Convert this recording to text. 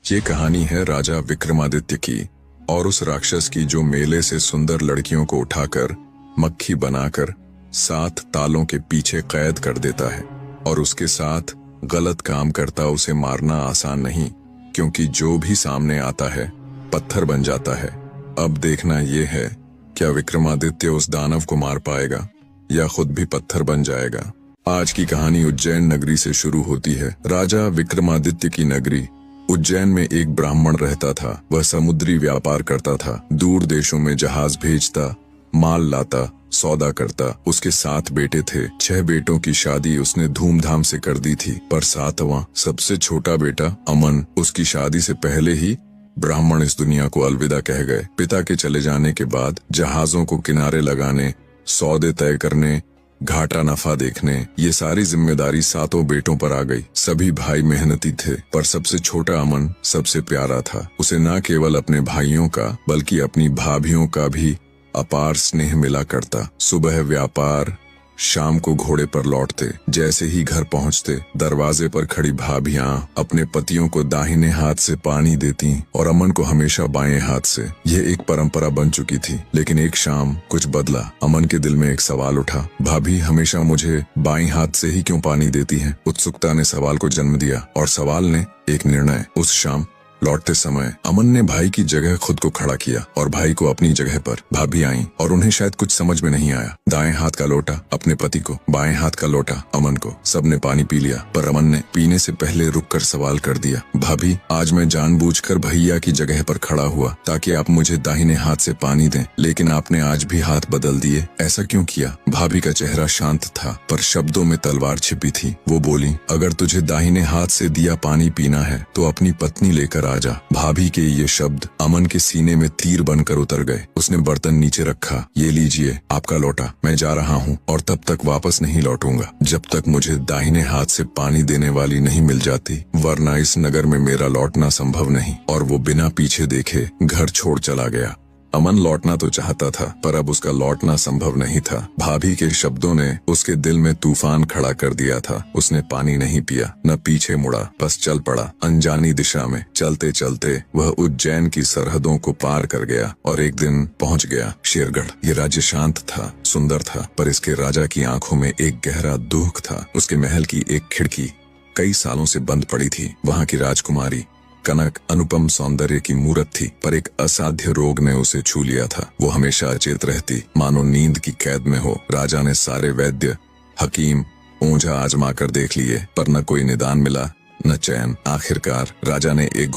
ये कहानी है राजा विक्रमादित्य की और उस राक्षस की जो मेले से सुंदर लड़कियों को उठाकर मक्खी बनाकर 7 तालों के पीछे कैद कर देता है। और उसके साथ गलत काम करता उसे मारना आसान नहीं, क्योंकि जो भी सामने आता है पत्थर बन जाता है। अब देखना यह है, क्या विक्रमादित्य उस दानव को मार पाएगा या खुद भी पत्थर बन जाएगा। आज की कहानी उज्जैन नगरी से शुरू होती है। राजा विक्रमादित्य की नगरी उज्जैन में एक ब्राह्मण रहता था। वह समुद्री व्यापार करता था, दूर देशों में जहाज भेजता, माल लाता, सौदा करता। उसके 7 बेटे थे। 6 बेटों की शादी उसने धूमधाम से कर दी थी, पर 7वां सबसे छोटा बेटा अमन, उसकी शादी से पहले ही ब्राह्मण इस दुनिया को अलविदा कह गए। पिता के चले जाने के बाद जहाजों को किनारे लगाने, सौदे तय करने, घाटा नफा देखने, ये सारी जिम्मेदारी 7 बेटों पर आ गई। सभी भाई मेहनती थे, पर सबसे छोटा अमन सबसे प्यारा था। उसे न केवल अपने भाइयों का बल्कि अपनी भाभियों का भी अपार स्नेह मिला करता। सुबह व्यापार, शाम को घोड़े पर लौटते। जैसे ही घर पहुंचते, दरवाजे पर खड़ी भाभियां अपने पतियों को दाहिने हाथ से पानी देती और अमन को हमेशा बाएं हाथ से। यह एक परंपरा बन चुकी थी। लेकिन एक शाम कुछ बदला। अमन के दिल में एक सवाल उठा, भाभी हमेशा मुझे बाएं हाथ से ही क्यों पानी देती हैं? उत्सुकता ने सवाल को जन्म दिया और सवाल ने एक निर्णय। उस शाम लौटते समय अमन ने भाई की जगह खुद को खड़ा किया और भाई को अपनी जगह पर। भाभी आई और उन्हें शायद कुछ समझ में नहीं आया। दाएं हाथ का लोटा अपने पति को, बाएं हाथ का लोटा अमन को। सबने पानी पी लिया, पर अमन ने पीने से पहले रुककर सवाल कर दिया, भाभी आज मैं जानबूझकर भैया की जगह पर खड़ा हुआ ताकि आप मुझे दाहिने हाथ से पानी दें, लेकिन आपने आज भी हाथ बदल दिए, ऐसा क्यों किया? भाभी का चेहरा शांत था, पर शब्दों में तलवार छिपी थी। वो बोली, अगर तुझे दाहिने हाथ से दिया पानी पीना है तो अपनी पत्नी लेकर आजा। भाभी के ये शब्द अमन के सीने में तीर बनकर उतर गए। उसने बर्तन नीचे रखा, ये लीजिए आपका लोटा, मैं जा रहा हूँ और तब तक वापस नहीं लौटूंगा जब तक मुझे दाहिने हाथ से पानी देने वाली नहीं मिल जाती, वरना इस नगर में मेरा लौटना संभव नहीं। और वो बिना पीछे देखे घर छोड़ चला गया। अमन लौटना तो चाहता था, पर अब उसका लौटना संभव नहीं था। भाभी के शब्दों ने उसके दिल में तूफान खड़ा कर दिया था। उसने पानी नहीं पिया, न पीछे मुड़ा, बस चल पड़ा अनजानी दिशा में। चलते चलते वह उज्जैन की सरहदों को पार कर गया और एक दिन पहुंच गया शेरगढ़। ये राज्य शांत था, सुंदर था, पर इसके राजा की आंखों में एक गहरा दुख था। उसके महल की एक खिड़की कई सालों से बंद पड़ी थी। वहाँ की राजकुमारी कनक अनुपम सौंदर्य की मूरत थी, पर एक असाध्य रोग ने उसे छू लिया था। वो हमेशा अचेत रहती, मानो नींद की कैद में हो। राजा ने सारे वैद्य, हकीम, ओझा आजमा कर देख लिए, पर न कोई निदान मिला, न चैन। आखिरकार राजा ने एक